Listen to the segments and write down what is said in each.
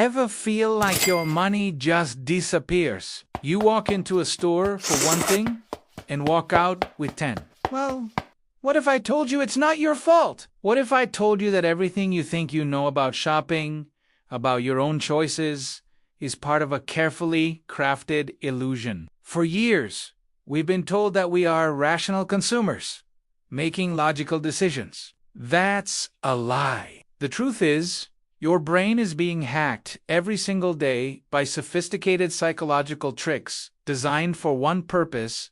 Ever feel like your money just disappears? You walk into a store for one thing and walk out with 10. Well, what if I told you it's not your fault? What if I told you that everything you think you know about shopping, about your own choices, is part of a carefully crafted illusion? For years, we've been told that we are rational consumers, making logical decisions. That's a lie. The truth is, your brain is being hacked every single day by sophisticated psychological tricks designed for one purpose: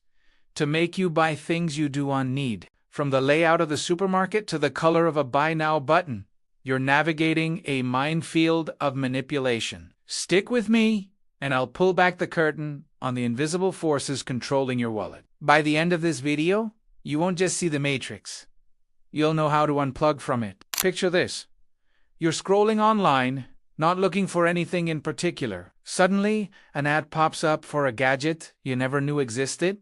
to make you buy things you do not need. From the layout of the supermarket to the color of a buy now button, you're navigating a minefield of manipulation. Stick with me, and I'll pull back the curtain on the invisible forces controlling your wallet. By the end of this video, you won't just see the matrix. You'll know how to unplug from it. Picture this. You're scrolling online, not looking for anything in particular. Suddenly, an ad pops up for a gadget you never knew existed.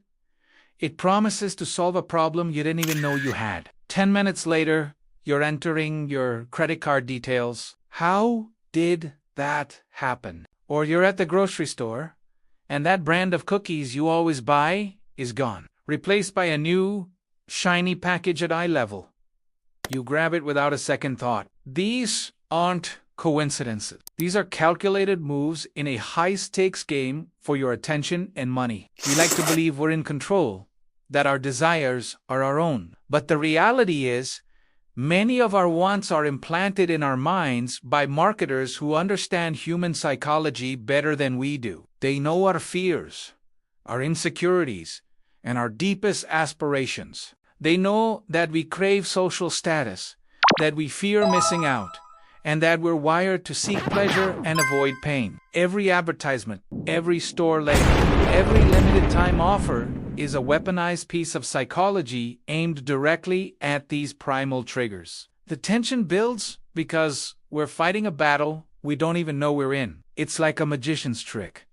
It promises to solve a problem you didn't even know you had. 10 minutes later, you're entering your credit card details. How did that happen? Or you're at the grocery store, and that brand of cookies you always buy is gone, replaced by a new, shiny package at eye level. You grab it without a second thought. These aren't coincidences. These are calculated moves in a high-stakes game for your attention and money. We like to believe we're in control, that our desires are our own. But the reality is, many of our wants are implanted in our minds by marketers who understand human psychology better than we do. They know our fears, our insecurities, and our deepest aspirations. They know that we crave social status, that we fear missing out, and that we're wired to seek pleasure and avoid pain. Every advertisement, every store label, every limited time offer is a weaponized piece of psychology aimed directly at these primal triggers. The tension builds because we're fighting a battle we don't even know we're in. It's like a magician's trick.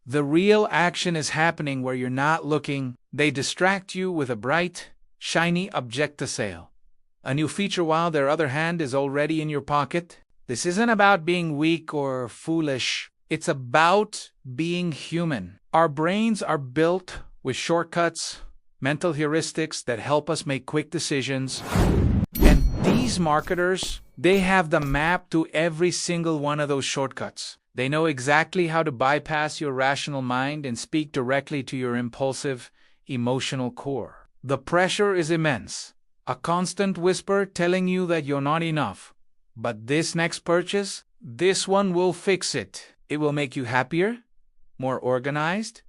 The real action is happening where you're not looking. They distract you with a bright, shiny object to sale, a new feature, while their other hand is already in your pocket. This isn't about being weak or foolish. It's about being human. Our brains are built with shortcuts, mental heuristics that help us make quick decisions. And these marketers, they have the map to every single one of those shortcuts. They know exactly how to bypass your rational mind and speak directly to your impulsive, emotional core. The pressure is immense. A constant whisper telling you that you're not enough. But this next purchase, this one will fix it. It will make you happier, more organized,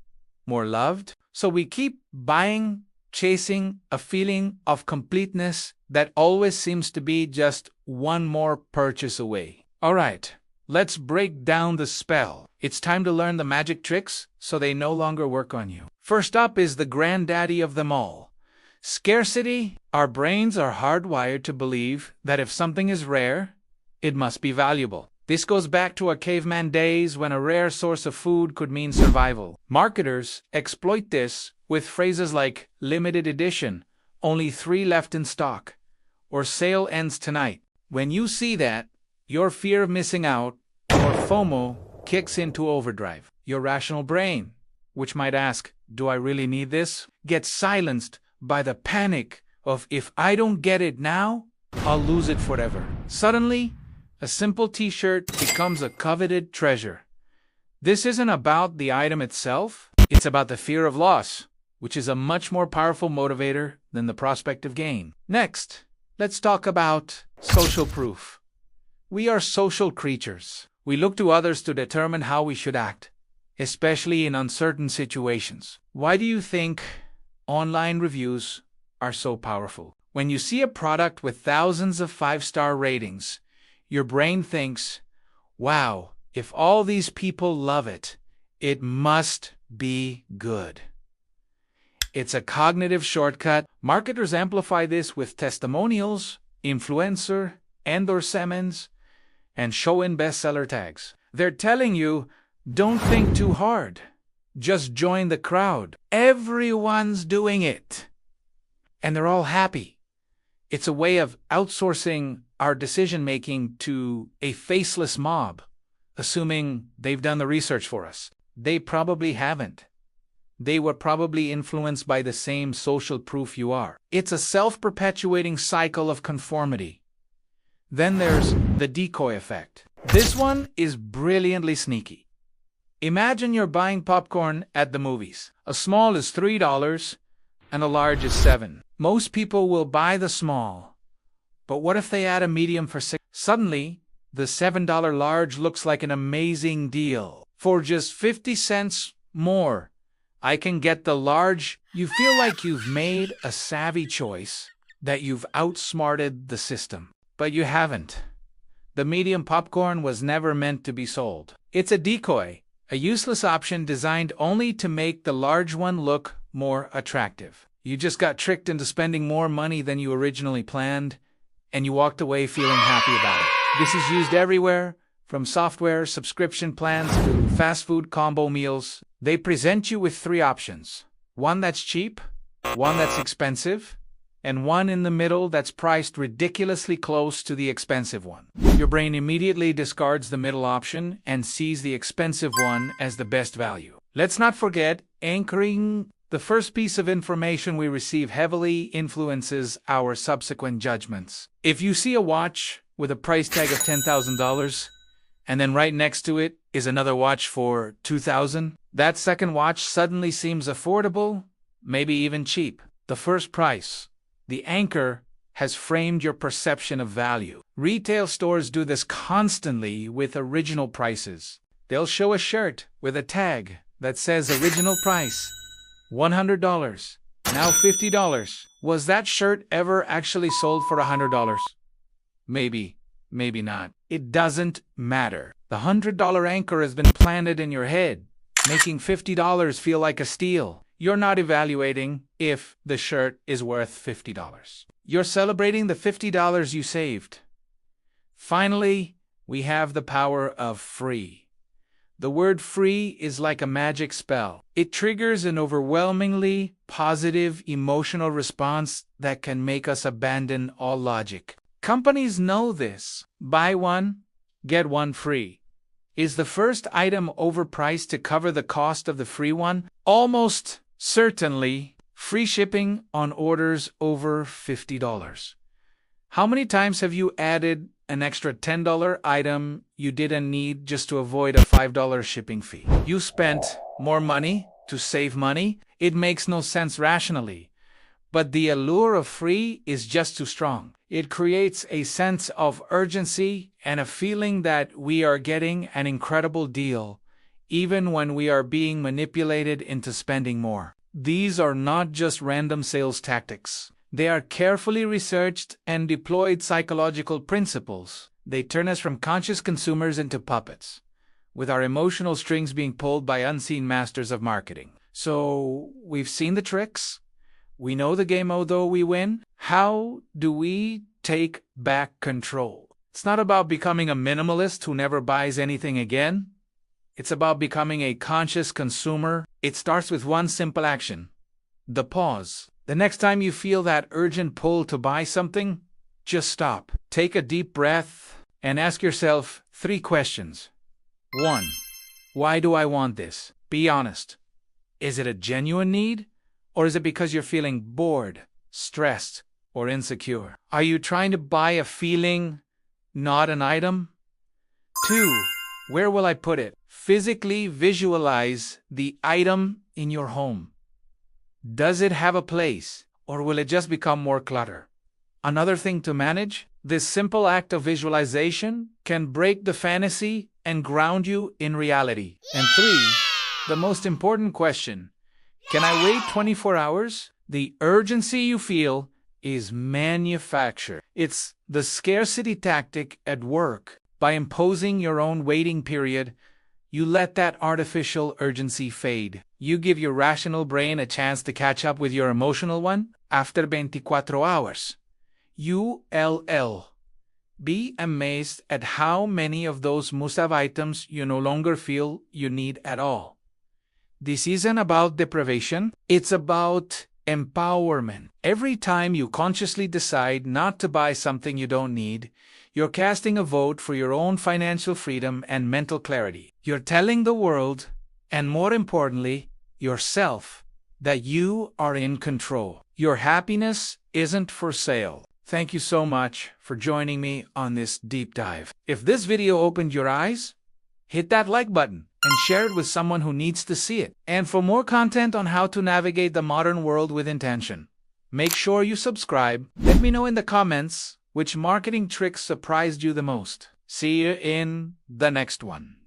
more loved. So we keep buying, chasing a feeling of completeness that always seems to be just one more purchase away. All right, let's break down the spell. It's time to learn the magic tricks so they no longer work on you. First up is the granddaddy of them all: scarcity. Our brains are hardwired to believe that if something is rare, it must be valuable. This goes back to our caveman days when a rare source of food could mean survival. Marketers exploit this with phrases like limited edition, only 3 left in stock, or sale ends tonight. When you see that, your fear of missing out, or FOMO, kicks into overdrive. Your rational brain, which might ask, do I really need this?, gets silenced by the panic of, if I don't get it now, I'll lose it forever. Suddenly, a simple t-shirt becomes a coveted treasure. This isn't about the item itself, it's about the fear of loss, which is a much more powerful motivator than the prospect of gain. Next, let's talk about social proof. We are social creatures. We look to others to determine how we should act, especially in uncertain situations. Why do you think online reviews are so powerful? When you see a product with thousands of 5-star ratings, your brain thinks, wow, if all these people love it, it must be good. It's a cognitive shortcut. Marketers amplify this with testimonials, influencer endorsements, and show-in bestseller tags. They're telling you, don't think too hard. Just join the crowd. Everyone's doing it. And they're all happy. It's a way of outsourcing our decision-making to a faceless mob, assuming they've done the research for us. They probably haven't. They were probably influenced by the same social proof you are. It's a self-perpetuating cycle of conformity. Then there's the decoy effect. This one is brilliantly sneaky. Imagine you're buying popcorn at the movies. A small is $3 and a large is $7. Most people will buy the small. But what if they add a medium for $6? Suddenly, the $7 large looks like an amazing deal. For just 50 cents more, I can get the large. You feel like you've made a savvy choice, that you've outsmarted the system. But you haven't. The medium popcorn was never meant to be sold. It's a decoy, a useless option designed only to make the large one look more attractive. You just got tricked into spending more money than you originally planned, and you walked away feeling happy about it. This is used everywhere, from software subscription plans to fast food combo meals. They present you with 3 options. One that's cheap, one that's expensive, and one in the middle that's priced ridiculously close to the expensive one. Your brain immediately discards the middle option and sees the expensive one as the best value. Let's not forget, anchoring the first piece of information we receive heavily influences our subsequent judgments. If you see a watch with a price tag of $10,000, and then right next to it is another watch for $2,000, that second watch suddenly seems affordable, maybe even cheap. The first price, the anchor, has framed your perception of value. Retail stores do this constantly with original prices. They'll show a shirt with a tag that says original price, $100, now $50. Was that shirt ever actually sold for $100? Maybe, maybe not. It doesn't matter. The $100 anchor has been planted in your head, making $50 feel like a steal. You're not evaluating if the shirt is worth $50. You're celebrating the $50 you saved. Finally, we have the power of free. The word free is like a magic spell. It triggers an overwhelmingly positive emotional response that can make us abandon all logic. Companies know this. Buy one, get one free. Is the first item overpriced to cover the cost of the free one? Almost certainly. Free shipping on orders over $50. How many times have you added an extra $10 item you didn't need just to avoid a $5 shipping fee? You spent more money to save money. It makes no sense rationally. But the allure of free is just too strong. It creates a sense of urgency and a feeling that we are getting an incredible deal, even when we are being manipulated into spending more. These are not just random sales tactics. They are carefully researched and deployed psychological principles. They turn us from conscious consumers into puppets, with our emotional strings being pulled by unseen masters of marketing. So, we've seen the tricks. We know the game, although we win. How do we take back control? It's not about becoming a minimalist who never buys anything again. It's about becoming a conscious consumer. It starts with one simple action: the pause. The next time you feel that urgent pull to buy something, just stop. Take a deep breath and ask yourself 3 questions. 1. Why do I want this? Be honest. Is it a genuine need? Or is it because you're feeling bored, stressed, or insecure? Are you trying to buy a feeling, not an item? 2. Where will I put it? Physically visualize the item in your home. Does it have a place, or will it just become more clutter? Another thing to manage: this simple act of visualization can break the fantasy and ground you in reality. And 3, the most important question: can I wait 24 hours? The urgency you feel is manufactured. It's the scarcity tactic at work. By imposing your own waiting period, you let that artificial urgency fade. You give your rational brain a chance to catch up with your emotional one after 24 hours. Be amazed at how many of those must-have items you no longer feel you need at all. This isn't about deprivation. It's about empowerment. Every time you consciously decide not to buy something you don't need, you're casting a vote for your own financial freedom and mental clarity. You're telling the world, and more importantly, yourself, that you are in control. Your happiness isn't for sale. Thank you so much for joining me on this deep dive. If this video opened your eyes, hit that like button and share it with someone who needs to see it. And for more content on how to navigate the modern world with intention, make sure you subscribe. Let me know in the comments which marketing tricks surprised you the most. See you in the next one.